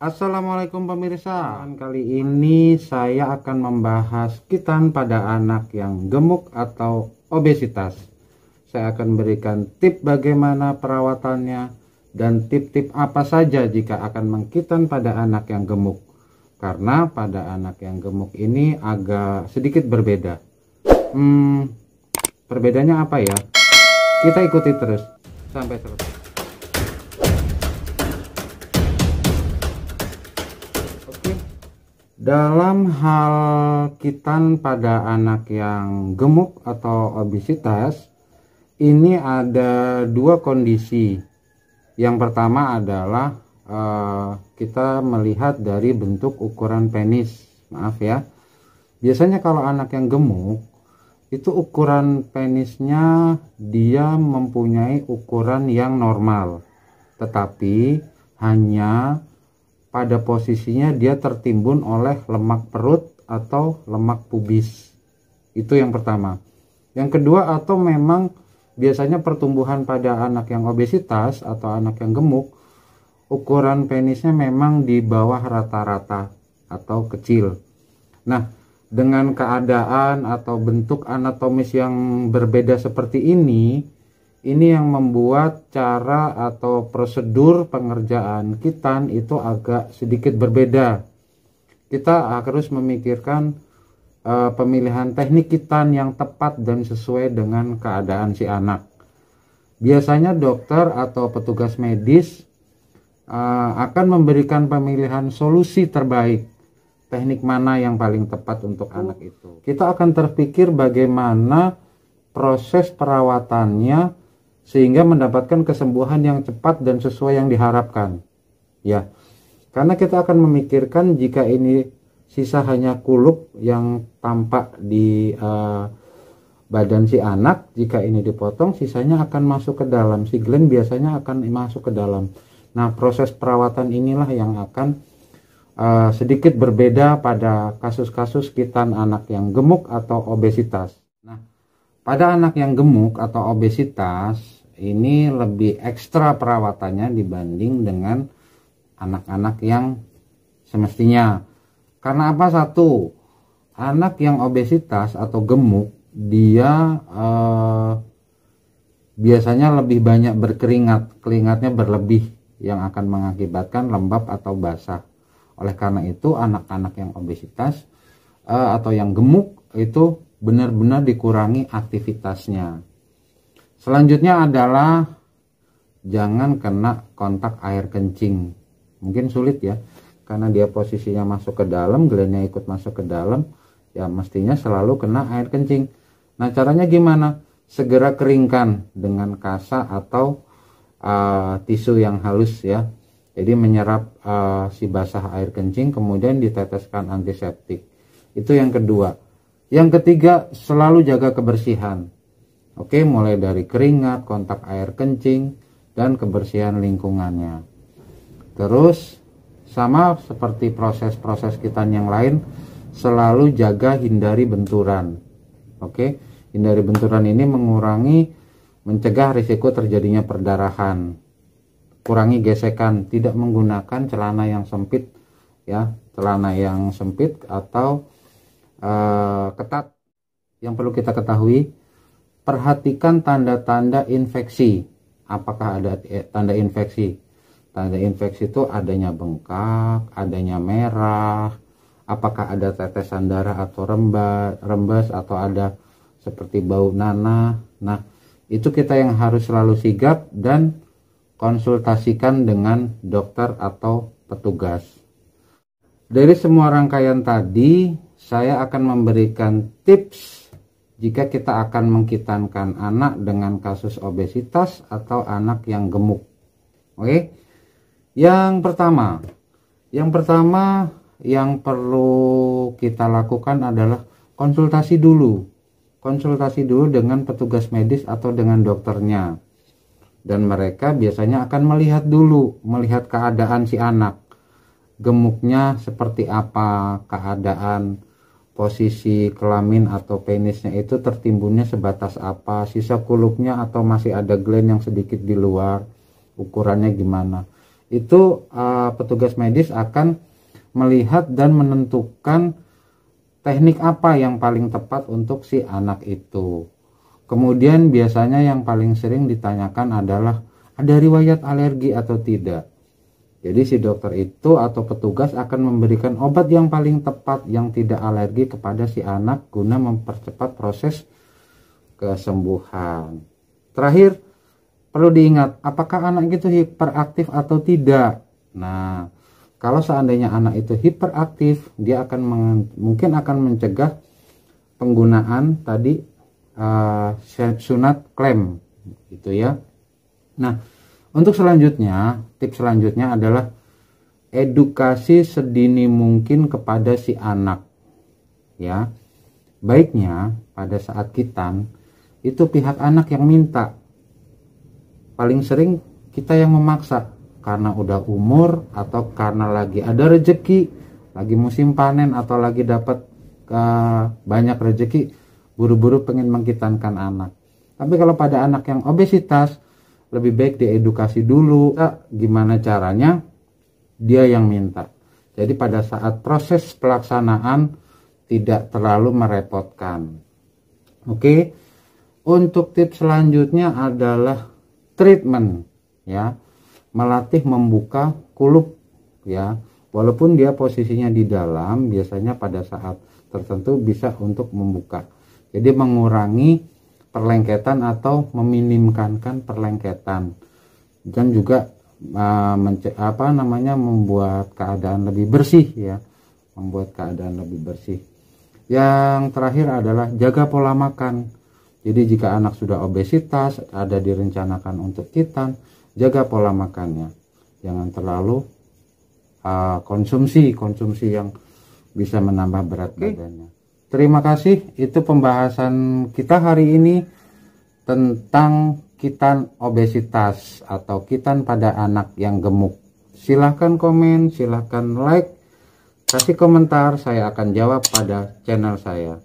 Assalamualaikum pemirsa. Kali ini saya akan membahas kitan pada anak yang gemuk atau obesitas. Saya akan berikan tip bagaimana perawatannya dan tip-tip apa saja jika akan mengkitan pada anak yang gemuk. Karena pada anak yang gemuk ini agak sedikit berbeda. Perbedaannya apa ya? Kita ikuti terus sampai selesai. Dalam hal kitan pada anak yang gemuk atau obesitas, ini ada dua kondisi. Yang pertama adalah kita melihat dari bentuk ukuran penis. Maaf ya. Biasanya kalau anak yang gemuk, itu ukuran penisnya dia mempunyai ukuran yang normal. Tetapi hanya pada posisinya dia tertimbun oleh lemak perut atau lemak pubis. Itu yang pertama. Yang kedua, atau memang biasanya pertumbuhan pada anak yang obesitas atau anak yang gemuk, ukuran penisnya memang di bawah rata-rata atau kecil. Nah, dengan keadaan atau bentuk anatomis yang berbeda seperti ini yang membuat cara atau prosedur pengerjaan kitan itu agak sedikit berbeda. Kita harus memikirkan pemilihan teknik kitan yang tepat dan sesuai dengan keadaan si anak. Biasanya dokter atau petugas medis akan memberikan pemilihan solusi terbaik, teknik mana yang paling tepat untuk anak itu. Kita akan terpikir bagaimana proses perawatannya sehingga mendapatkan kesembuhan yang cepat dan sesuai yang diharapkan. Ya, karena kita akan memikirkan jika ini sisa hanya kulup yang tampak di badan si anak, jika ini dipotong sisanya akan masuk ke dalam, si gland biasanya akan masuk ke dalam. Nah, proses perawatan inilah yang akan sedikit berbeda pada kasus-kasus kitan anak yang gemuk atau obesitas. Nah, pada anak yang gemuk atau obesitas ini lebih ekstra perawatannya dibanding dengan anak-anak yang semestinya. Karena apa? Satu, anak yang obesitas atau gemuk dia biasanya lebih banyak berkeringat, keringatnya berlebih yang akan mengakibatkan lembab atau basah. Oleh karena itu anak-anak yang obesitas atau yang gemuk itu benar-benar dikurangi aktivitasnya. Selanjutnya adalah jangan kena kontak air kencing. Mungkin sulit ya, karena dia posisinya masuk ke dalam, glandnya ikut masuk ke dalam, ya mestinya selalu kena air kencing. Nah, caranya gimana? Segera keringkan dengan kasa atau tisu yang halus ya. Jadi menyerap si basah air kencing, kemudian diteteskan antiseptik. Itu yang kedua. Yang ketiga, selalu jaga kebersihan. Oke, mulai dari keringat, kontak air kencing, dan kebersihan lingkungannya. Terus, sama seperti proses-proses kitan yang lain, selalu jaga hindari benturan. Oke, hindari benturan ini mencegah risiko terjadinya perdarahan. Kurangi gesekan, tidak menggunakan celana yang sempit, ya, celana yang sempit atau ketat. Yang perlu kita ketahui, perhatikan tanda-tanda infeksi. Apakah ada tanda infeksi? Tanda infeksi itu adanya bengkak, adanya merah, apakah ada tetesan darah atau rembes atau ada seperti bau nanah. Nah, itu kita yang harus selalu sigap dan konsultasikan dengan dokter atau petugas. Dari semua rangkaian tadi, saya akan memberikan tips jika kita akan mengkitankan anak dengan kasus obesitas atau anak yang gemuk. Oke. Yang pertama yang perlu kita lakukan adalah konsultasi dulu. Konsultasi dulu dengan petugas medis atau dengan dokternya. Dan mereka biasanya akan melihat keadaan si anak. Gemuknya seperti apa, keadaan posisi kelamin atau penisnya itu tertimbunnya sebatas apa, sisa kulupnya atau masih ada gland yang sedikit di luar, ukurannya gimana. itu petugas medis akan melihat dan menentukan teknik apa yang paling tepat untuk si anak itu. Kemudian biasanya yang paling sering ditanyakan adalah ada riwayat alergi atau tidak. Jadi si dokter itu atau petugas akan memberikan obat yang paling tepat yang tidak alergi kepada si anak guna mempercepat proses kesembuhan. Terakhir, perlu diingat apakah anak itu hiperaktif atau tidak. Nah, kalau seandainya anak itu hiperaktif, dia akan mungkin akan mencegah penggunaan tadi sunat klem gitu ya. Nah, untuk selanjutnya, tips selanjutnya adalah edukasi sedini mungkin kepada si anak. Ya. Baiknya pada saat kitan itu pihak anak yang minta. Paling sering kita yang memaksa karena udah umur atau karena lagi ada rezeki, lagi musim panen atau lagi dapat banyak rezeki, buru-buru pengen mengkitankan anak. Tapi kalau pada anak yang obesitas, lebih baik diedukasi dulu gimana caranya, dia yang minta. Jadi pada saat proses pelaksanaan tidak terlalu merepotkan. Oke. Untuk tips selanjutnya adalah treatment ya. Melatih membuka kulup ya. Walaupun dia posisinya di dalam, biasanya pada saat tertentu bisa untuk membuka. Jadi mengurangi perlengketan atau meminimkan perlengketan, dan juga membuat keadaan lebih bersih ya, membuat keadaan lebih bersih. Yang terakhir adalah jaga pola makan. Jadi jika anak sudah obesitas, ada direncanakan untuk kitan, jaga pola makannya, jangan terlalu konsumsi yang bisa menambah berat badannya. Terima kasih, itu pembahasan kita hari ini tentang kitan obesitas atau kitan pada anak yang gemuk. Silahkan komen, silahkan like, kasih komentar, saya akan jawab pada channel saya.